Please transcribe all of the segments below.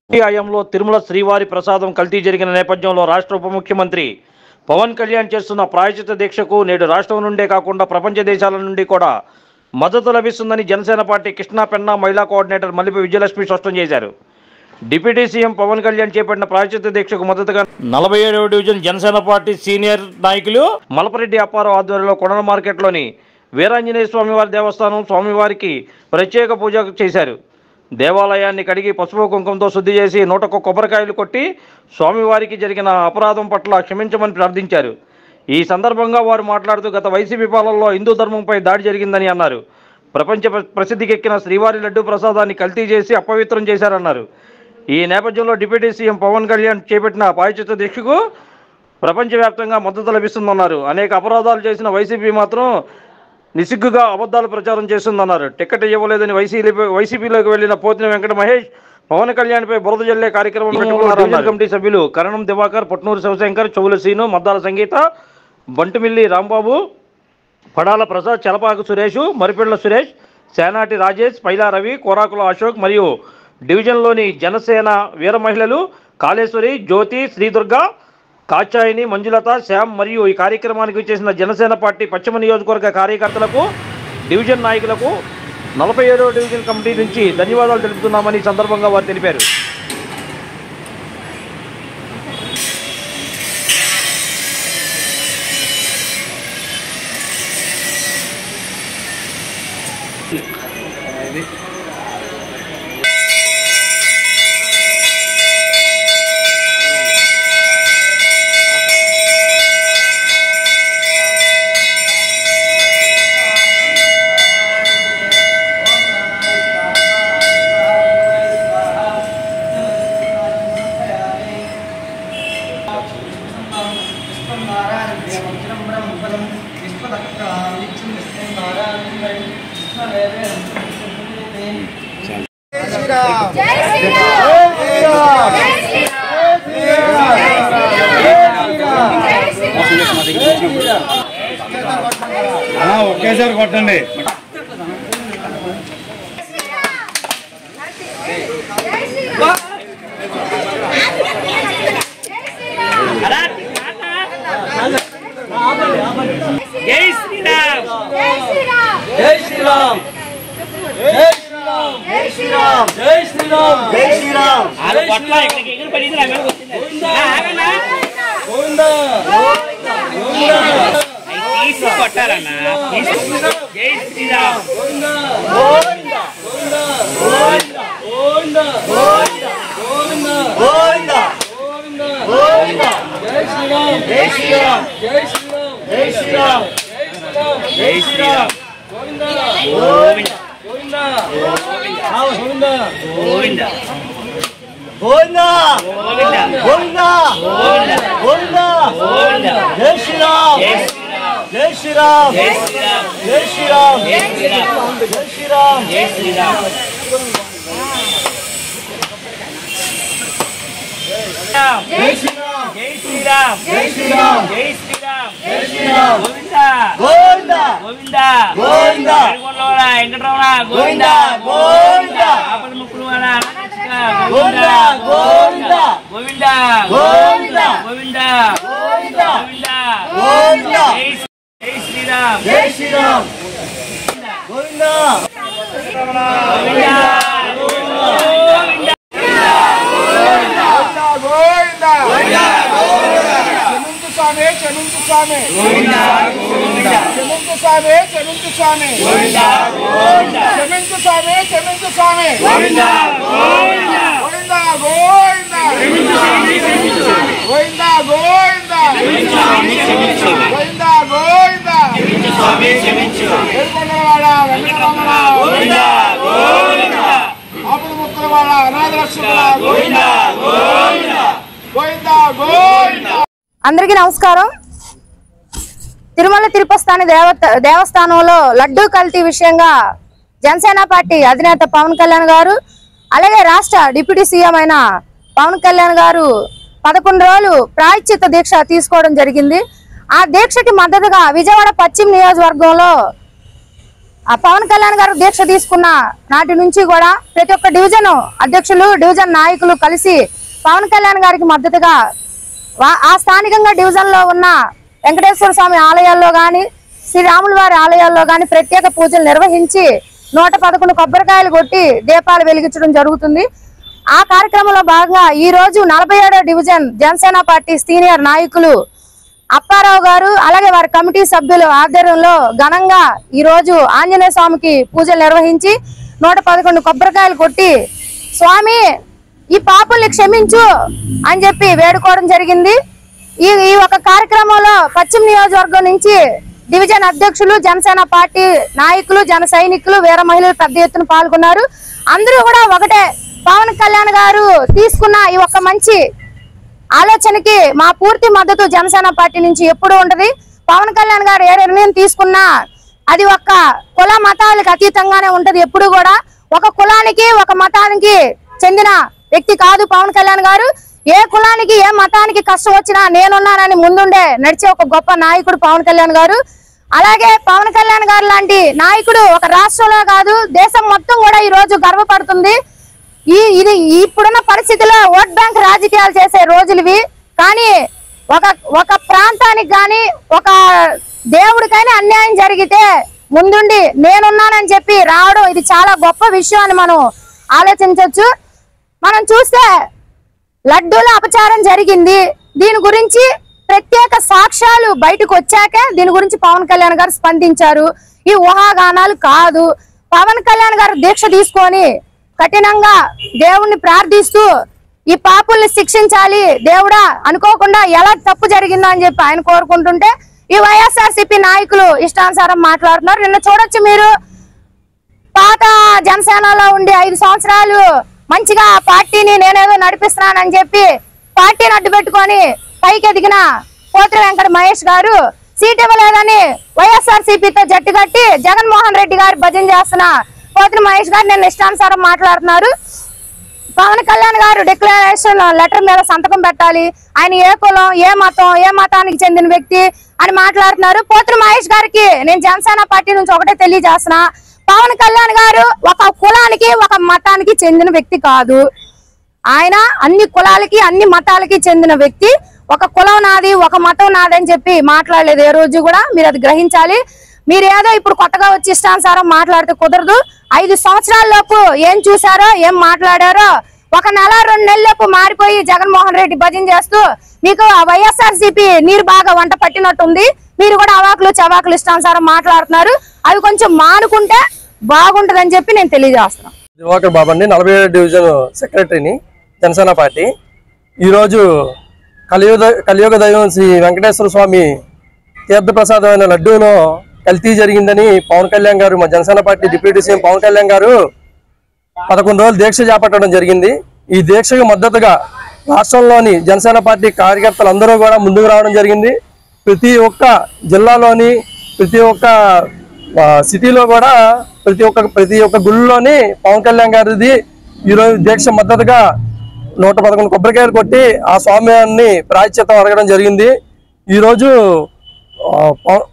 హయాంలో తిరుమల శ్రీవారి ప్రసాదం కల్తీ జరిగిన నేపథ్యంలో రాష్ట్ర ఉప ముఖ్యమంత్రి పవన్ కళ్యాణ్ చేస్తున్న ప్రాయశ్చిత్త దీక్షకు నేడు రాష్ట్రం నుండే కాకుండా ప్రపంచ దేశాల నుండి కూడా మద్దతు లభిస్తుందని జనసేన పార్టీ కృష్ణా పెన్నా మహిళా కోఆర్డినేటర్ మల్లిపి విజయలక్ష్మి స్పష్టం చేశారు. డిప్యూటీ సీఎం పవన్ కళ్యాణ్ చేపట్టిన ప్రాయశ్చిత్త దీక్షకు మద్దతుగా 47వ డివిజన్ జనసేన పార్టీ సీనియర్ నాయకులు మలపరెడ్డి అప్పారావు ఆధ్వర్యంలో కొండల మార్కెట్లోని వీరాంజనేయ స్వామివారి దేవస్థానం స్వామివారికి ప్రత్యేక పూజ చేశారు. దేవాలయాన్ని కడిగి పసుపు కుంకుమతో శుద్ధి చేసి 101 కొబ్బరికాయలు కొట్టి స్వామివారికి జరిగిన అపరాధం పట్ల క్షమించమని ప్రార్థించారు. ఈ సందర్భంగా వారు మాట్లాడుతూ గత వైసీపీ పాలనలో హిందూ ధర్మంపై దాడి జరిగిందని అన్నారు. ప్రపంచ ప్రసిద్ధికెక్కిన శ్రీవారి లడ్డూ ప్రసాదాన్ని కల్తీ చేసి అపవిత్రం చేశారన్నారు. ఈ నేపథ్యంలో డిప్యూటీ సీఎం పవన్ కళ్యాణ్ చేపట్టిన ప్రాయశ్చిత్త దీక్షకు ప్రపంచవ్యాప్తంగా మద్దతు లభిస్తుందన్నారు. అనేక అపరాధాలు చేసిన వైసీపీ మాత్రం నిసిగ్గుగా అబద్ధాలు ప్రచారం చేస్తుందన్నారు. టికెట్ ఇవ్వలేదని వైసీపీలోకి వెళ్లిన పోతిన వెంకట మహేష్ పవన్ కళ్యాణ్పై బురద జల్లే కార్యక్రమం పెట్టుకున్నారు. కమిటీ సభ్యులు కరణం దివాకర్, పొట్నూరు శివశంకర్, చెవుల సీను, మద్దాల సంగీత, బంటుమిల్లి రాంబాబు, పడాల ప్రసాద్, చలపాకు సురేష్, మరిపిళ్ల సురేష్, సేనాటి రాజేష్, పైలా రవి, కోరాకుల అశోక్ మరియు డివిజన్లోని జనసేన వీర మహిళలు కాళేశ్వరి, జ్యోతి, శ్రీదుర్గ, కాచాయిని, మంజులత, శ్యామ్ మరియు ఈ కార్యక్రమానికి చేసిన జనసేన పార్టీ పశ్చిమ నియోజకవర్గ కార్యకర్తలకు, డివిజన్ నాయకులకు 47వ డివిజన్ కమిటీ నుంచి ధన్యవాదాలు తెలుపుతున్నామని ఈ సందర్భంగా వారు తెలిపారు. ఒకేసారి కొట్టండి. జై శ్రీరామ్, జై శ్రీరామ్, జై శ్రీరామ్, జై శ్రీరామ్, జై శ్రీరామ్, జై శ్రీరామ్, జై శ్రీరామ్. ఆరు పట్ల ఇక్కడికి ఎగిరి పడింది నా మీద వచ్చింది. ఆగనా గోవిందా గోవిందా తీసి కొట్టారన్నా. జై శ్రీరామ్, గోవిందా గోవిందా గోవిందా గోవిందా గోవిందా గోవిందా గోవిందా గోవిందా గోవిందా. జై శ్రీరామ్, జై శ్రీరామ్, జై శ్రీరామ్, జై శ్రీరామ్, జై శ్రీరామ్, గోవిందా గోవిందా గోవిందా గోవిందా గోవింద గోవిందా గోవింద గోవిందా గోవిందా గోవిందా. జై శ్రీరామ్, జై శ్రీరామ్, జై శ్రీరామ్, జై శ్రీరామ్, జై శ్రీరామ్, జై శ్రీరామ్, జై శ్రీరామ్. జై శ్రీరామ్, జై శ్రీరామ్, జై శ్రీరామ్, జై శ్రీరామ్, జై శ్రీరామ్. గోవింద గోవిందా గోవింద గోవిందా వెంకటరమణ, వెంకటరమణ గోవిందా గోవిందా ఆపద ముక్కులు వాడ గోవిందా గోవిందా గోవింద గోవిందా గోవింద గోవిందా గోవింద గోవిందా. జై శ్రీరామ్, జై శ్రీరామ్, గోవిందా క్షమించు స్వామి, క్షమించు స్వామి, క్షమించు స్వామి, క్షమించు స్వామి, క్షమించు స్వామి, గోవిందా గోవిందా గోవిందా గోవిందా గోవిందా గోవిందా. ఏడుకొండలవాడ వెంకటరమణ, ఆపద ముక్కులవాడ అనాథ రక్షకుల, గోవిందా గోవిందా గోవిందా. అందరికీ నమస్కారం. తిరుమల తిరుపతి దేవస్థానంలో లడ్డూ కల్తీ విషయంగా జనసేన పార్టీ అధినేత పవన్ కళ్యాణ్ గారు, అలాగే రాష్ట్ర డిప్యూటీ సీఎం అయిన పవన్ కళ్యాణ్ గారు 11 రోజులు ప్రాయశ్చిత్త దీక్ష తీసుకోవడం జరిగింది. ఆ దీక్షకి మద్దతుగా విజయవాడ పశ్చిమ నియోజకవర్గంలో పవన్ కళ్యాణ్ గారు దీక్ష తీసుకున్న నాటి నుంచి కూడా ప్రతి ఒక్క డివిజన్ అధ్యక్షులు డివిజన్ నాయకులు కలిసి పవన్ కళ్యాణ్ గారికి మద్దతుగా ఆ స్థానికంగా డివిజన్ లో ఉన్న వెంకటేశ్వర స్వామి ఆలయాల్లో గాని శ్రీరాముల వారి ఆలయాల్లో గాని ప్రత్యేక పూజలు నిర్వహించి 111 కొబ్బరికాయలు కొట్టి దీపాలు వెలిగించడం జరుగుతుంది. ఆ కార్యక్రమంలో భాగంగా ఈ రోజు 47వ డివిజన్ జనసేన పార్టీ సీనియర్ నాయకులు అప్పారావు గారు అలాగే వారి కమిటీ సభ్యుల ఆధ్వర్యంలో ఘనంగా ఈ రోజు ఆంజనేయ స్వామికి పూజలు నిర్వహించి 111 కొబ్బరికాయలు కొట్టి స్వామి ఈ పాపుల్ని క్షమించు అని చెప్పి వేడుకోవడం జరిగింది. ఈ ఒక కార్యక్రమంలో పశ్చిమ నియోజకవర్గం నుంచి డివిజన్ అధ్యక్షులు జనసేన పార్టీ నాయకులు జన సైనికులు వీర మహిళలు పెద్ద ఎత్తున పాల్గొన్నారు. అందరూ కూడా ఒకటే, పవన్ కళ్యాణ్ గారు తీసుకున్న ఈ ఒక మంచి ఆలోచనకి మా పూర్తి మద్దతు జనసేన పార్టీ నుంచి ఎప్పుడు ఉంటది. పవన్ కళ్యాణ్ గారు ఏ నిర్ణయం తీసుకున్నా అది ఒక్క కుల మతాలకు అతీతంగానే ఉంటది. ఎప్పుడు కూడా ఒక కులానికి ఒక మతానికి చెందిన వ్యక్తి కాదు పవన్ కళ్యాణ్ గారు. ఏ కులానికి ఏ మతానికి కష్టం వచ్చినా నేనున్నానని ముందుండే నడిచే ఒక గొప్ప నాయకుడు పవన్ కళ్యాణ్ గారు. అలాగే పవన్ కళ్యాణ్ గారు లాంటి నాయకుడు ఒక రాష్ట్రంలో కాదు దేశం మొత్తం కూడా ఈ రోజు గర్వపడుతుంది. ఇది ఇప్పుడున్న పరిస్థితిలో ఓట్ బ్యాంక్ రాజకీయాలు చేసే రోజులువి. కానీ ఒక ప్రాంతానికి కానీ ఒక దేవుడికైనా అన్యాయం జరిగితే ముందుండి నేనున్నానని చెప్పి రావడం ఇది చాలా గొప్ప విషయం అని మనం ఆలోచించవచ్చు. మనం చూస్తే లడ్డూల అపచారం జరిగింది. దీని గురించి ప్రత్యేక సాక్ష్యాలు బయటకు వచ్చాకే దీని గురించి పవన్ కళ్యాణ్ గారు స్పందించారు. ఈ ఊహాగానాలు కాదు. పవన్ కళ్యాణ్ గారు దీక్ష తీసుకొని కఠినంగా దేవుణ్ణి ప్రార్థిస్తూ ఈ పాపుల్ని శిక్షించాలి దేవుడా, అనుకోకుండా ఎలా తప్పు జరిగిందో అని చెప్పి ఆయన కోరుకుంటుంటే ఈ వైఎస్ఆర్సీపీ నాయకులు ఇష్టానుసారం మాట్లాడుతున్నారు. నిన్న చూడొచ్చు మీరు, పాత జనసేనలో ఉండి 5 సంవత్సరాలు మంచిగా పార్టీని నేనేదో నడిపిస్తున్నానని చెప్పి పార్టీని అడ్డు పెట్టుకొని పైకి ఎదిగిన పోత్రి వెంకట మహేష్ గారు సీట్ ఇవ్వలేదని వైఎస్ఆర్సీపీతో జట్టు కట్టి జగన్మోహన్ రెడ్డి గారు భజన చేస్తున్న పోత్రి మహేష్ గారు నిన్న ఇష్టానుసారం మాట్లాడుతున్నారు. పవన్ కళ్యాణ్ గారు డిక్లరేషన్ లెటర్ మీద సంతకం పెట్టాలి, ఆయన ఏ కులం ఏ మతానికి చెందిన వ్యక్తి అని మాట్లాడుతున్నారు. పోత్రి మహేష్ గారికి నేను జనసేన పార్టీ నుంచి ఒకటే తెలియజేస్తున్నా, పవన్ కళ్యాణ్ గారు ఒక కులానికి ఒక మతానికి చెందిన వ్యక్తి కాదు. ఆయన అన్ని కులాలకి అన్ని మతాలకి చెందిన వ్యక్తి. ఒక కులం నాది ఒక మతం నాది అని చెప్పి మాట్లాడలేదు ఏ రోజు కూడా. మీరు అది గ్రహించాలి. మీరు ఏదో ఇప్పుడు కొత్తగా వచ్చి ఇష్టానుసారం మాట్లాడితే కుదరదు. 5 సంవత్సరాల లోపు ఏం చూసారో ఏం మాట్లాడారో 1 నెల 2 నెలలకు మారిపోయి జగన్మోహన్ రెడ్డి భజన చేస్తూ మీకు వైఎస్ఆర్సీపీ నీరు బాగా వంట పట్టినట్టుంది. మీరు కూడా అవాకులు చవాకులు ఇష్టానుసారం మాట్లాడుతున్నారు. అవి కొంచెం మానుకుంటే బాగుంటదని చెప్పి నేను తెలియజేస్తున్నాను. దివాకర్ బాబు అండి, 47 డివిజన్ సెక్రటరీని జనసేన పార్టీ. ఈరోజు కలియుగ దైవం శ్రీ వెంకటేశ్వర స్వామి తీర్థప్రసాదమైన లడ్డూలో కల్తీ జరిగిందని పవన్ కళ్యాణ్ గారు, మా Janasena party deputy CM Pawan Kalyan garu 11 రోజులు దీక్ష చేపట్టడం జరిగింది. ఈ దీక్షకు మద్దతుగా రాష్ట్రంలోని జనసేన పార్టీ కార్యకర్తలు అందరూ కూడా ముందుకు రావడం జరిగింది. ప్రతి ఒక్క జిల్లాలోని ప్రతి ఒక్క సిటీలో కూడా ప్రతి ఒక్క గుళ్ళలోని పవన్ కళ్యాణ్ గారిది ఈరోజు దీక్ష మద్దతుగా 111 కొబ్బరికాయలు కొట్టి ఆ స్వామిని ప్రాయశ్చిత్తం అడగడం జరిగింది. ఈరోజు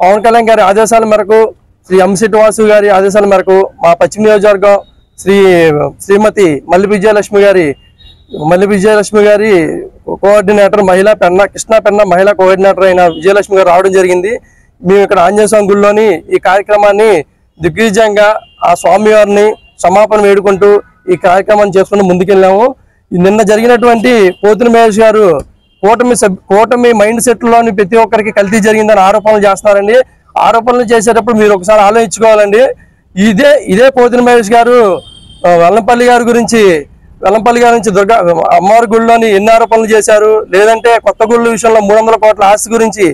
పవన్ కళ్యాణ్ గారి ఆదేశాల మేరకు, శ్రీ ఎంసిటి వాసు గారి ఆదేశాల మేరకు మా పశ్చిమ నియోజకవర్గం శ్రీమతి మల్లి విజయలక్ష్మి గారి కోఆర్డినేటర్ కృష్ణా పెన్న మహిళా కోఆర్డినేటర్ అయిన విజయలక్ష్మి గారు రావడం జరిగింది. మేము ఇక్కడ ఆంజనేయ స్వామి గుడిలోని ఈ కార్యక్రమాన్ని దిగ్విజయంగా ఆ స్వామివారిని క్షమాపణ వేడుకుంటూ ఈ కార్యక్రమాన్ని చేసుకుని ముందుకెళ్ళాము. నిన్న జరిగినటువంటి పోతిన మహేష్ గారు కూటమి మైండ్ సెట్ లోని ప్రతి ఒక్కరికి కల్తీ జరిగిందని ఆరోపణలు చేస్తున్నారండి. ఆరోపణలు చేసేటప్పుడు మీరు ఒకసారి ఆలోచించుకోవాలండి. ఇదే పోతిన మహేష్ గారు వెల్లంపల్లి గారి నుంచి దుర్గా అమ్మవారి గుడిలోని ఎన్ని ఆరోపణలు చేశారు, లేదంటే కొత్త గుళ్ళ విషయంలో 300 కోట్ల ఆస్తి గురించి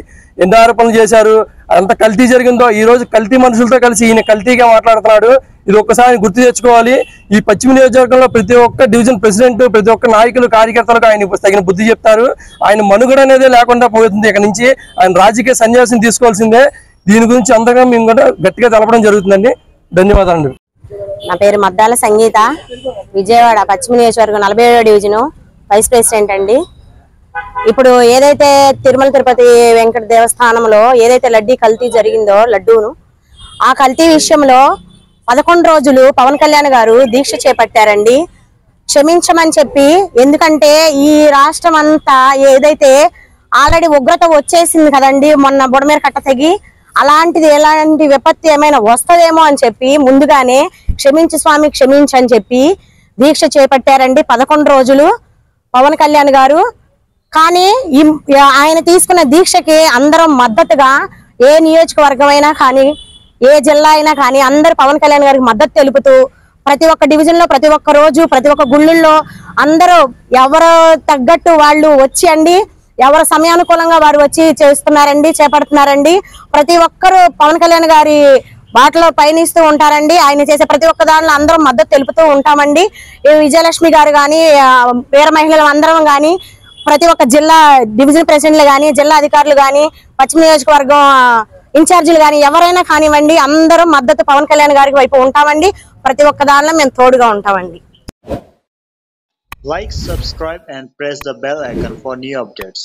ఎన్ని ఆరోపణలు చేశారు. అంత కల్తీ జరిగిందో ఈ రోజు కల్తీ మనుషులతో కలిసి ఈయన కల్తీగా మాట్లాడుతున్నాడు. ఇది ఒక్కసారి గుర్తు తెచ్చుకోవాలి. ఈ పశ్చిమ నియోజకవర్గంలో ప్రతి ఒక్క డివిజన్ ప్రెసిడెంట్, ప్రతి ఒక్క నాయకులు, కార్యకర్తలకు ఆయన తగిన బుద్ధి చెప్తారు. ఆయన మనుగడ అనేది లేకుండా పోతుంది. ఇక్కడ నుంచి ఆయన రాజకీయ సన్యాసం తీసుకోవాల్సిందే. దీని గురించి అందరం మేము కూడా గట్టిగా తెలపడం జరుగుతుందండి. ధన్యవాదాలు. నా పేరు మద్దాల సంగీత, విజయవాడ పశ్చిమ నియోజకవర్గం 47వ డివిజన్ వైస్ ప్రెసిడెంట్ అండి. ఇప్పుడు ఏదైతే తిరుమల తిరుపతి వెంకట దేవస్థానంలో ఏదైతే లడ్డీ కల్తీ జరిగిందో లడ్డూను, ఆ కల్తీ విషయంలో 11 రోజులు పవన్ కళ్యాణ్ గారు దీక్ష చేపట్టారండి. క్షమించమని చెప్పి, ఎందుకంటే ఈ రాష్ట్రం అంతా ఏదైతే ఆల్రెడీ ఉగ్రత వచ్చేసింది కదండి, మొన్న బుడమేర కట్ట తెగి, అలాంటిది ఎలాంటి విపత్తి ఏమైనా వస్తుందేమో అని చెప్పి ముందుగానే క్షమించు స్వామి క్షమించు అని చెప్పి దీక్ష చేపట్టారండి 11 రోజులు పవన్ కళ్యాణ్ గారు. కానీ ఆయన తీసుకున్న దీక్షకి అందరం మద్దతుగా, ఏ నియోజకవర్గం అయినా కానీ, ఏ జిల్లా అయినా కానీ అందరూ పవన్ కళ్యాణ్ గారికి మద్దతు తెలుపుతూ ప్రతి ఒక్క డివిజన్ లో, ప్రతి ఒక్క రోజు, ప్రతి ఒక్క గుళ్ళల్లో అందరూ ఎవరు తగ్గట్టు వాళ్ళు వచ్చి అండి, ఎవరు సమయానుకూలంగా వారు వచ్చి చేస్తున్నారండి, చేపడుతున్నారండి. ప్రతి ఒక్కరూ పవన్ కళ్యాణ్ గారి బాటలో పయనిస్తూ ఉంటారండి. ఆయన చేసే ప్రతి ఒక్క దానిలో అందరం మద్దతు తెలుపుతూ ఉంటామండి. విజయలక్ష్మి గారు కానీ, వీర మహిళలు అందరం కానీ, ప్రతి ఒక్క జిల్లా డివిజన్ ప్రెసిడెంట్లు కానీ, జిల్లా అధికారులు కానీ, పశ్చిమ నియోజకవర్గం ఇన్ఛార్జీలు కానీ ఎవరైనా కానివ్వండి, అందరం మద్దతు పవన్ కళ్యాణ్ గారికి వైపు ఉంటామండి. ప్రతి ఒక్క దానిలో మేము తోడుగా ఉంటామండి. Like, subscribe and press the bell icon for new updates.